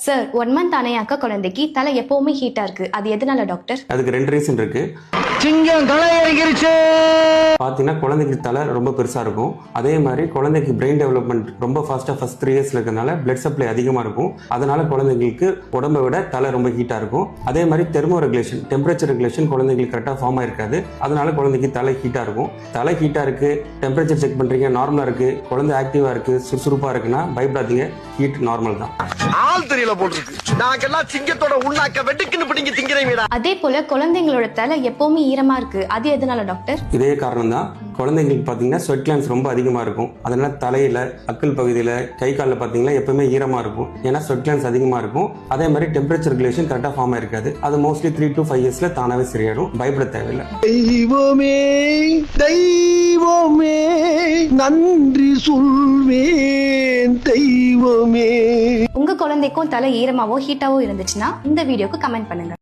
Sir 1 month ஆன அக்கா குழந்தைக்கு தலை எப்பவுமே ஹீட்டா இருக்கு, அது எதனால டாக்டர்? அதுக்கு 2 ரீசன் இருக்கு. சிங்கம் களை இறங்கிருச்சு. பாத்தீங்கன்னா குழந்தைக்கு தலை ரொம்ப பெருசா இருக்கும். அதே மாதிரி குழந்தைக்கு பிரெயின் டெவலப்மெண்ட் ரொம்ப ஃபாஸ்டா ஃபர்ஸ்ட் 3 இயர்ஸ்ல இருக்கறனால பிளட் சப்ளை அதிகமா இருக்கும். அதனால குழந்தைகளுக்கு உடம்பை விட தலை ரொம்ப ஹீட்டா இருக்கும். அதே மாதிரி தெர்மோ ரெகுலேஷன், டெம்பரேச்சர் ரெகுலேஷன் குழந்தைகளுக்கு கரெக்டா ஃபார்ம் ஆயிருக்காது. அதனால குழந்தைக்கு தலை ஹீட்டா இருக்கும். தலை ஹீட்டா இருக்கு, டெம்பரேச்சர் செக் பண்றீங்க நார்மலா இருக்கு, குழந்தை ஆக்டிவா இருக்கு, சுறுசுறுப்பா இருக்குன்னா பயப்படாதீங்க, ஹீட் நார்மல் தான். ஆள் தெரியல போட்டுருக்கு. நாங்கெல்லாம் சிங்கத்தோட உண்ணாக்க வெட்டுக்குன்னு பிடிங்க திங்கிறீங்கடா. அதே போல குழந்தைங்களோட தலை எப்பவுமே ஈரமா இருக்கு, அது எதனால டாக்டர்? இதே காரணம் தான். குழந்தைங்களுக்கு பாத்தீங்கன்னா ஸ்வெட் கிளான்ஸ் ரொம்ப அதிகமா இருக்கும். அதனால தலையில அக்கல் பகுதியில கை காலில் பாத்தீங்கன்னா எப்பவுமே ஈரமா இருக்கும். ஏன்னா ஸ்வெட் கிளான்ஸ் அதிகமா இருக்கும். அதே மாதிரி டெம்பரேச்சர் ரெகுலேஷன் கரெக்டா ஃபார்ம் ஆயிருக்காது. அது மோஸ்ட்லி 3 to 5 இயர்ஸ்ல தானாவே சரியாயிடும். பயப்பட தேவையில்லை. தெய்வமே தெய்வமே நன்றி சொல்வேன் தெய்வமே. உங்க குழந்தைக்கும் தலை ஈரமாவோ ஹீட்டாவோ இருந்துச்சுன்னா இந்த வீடியோக்கு கமெண்ட் பண்ணுங்க.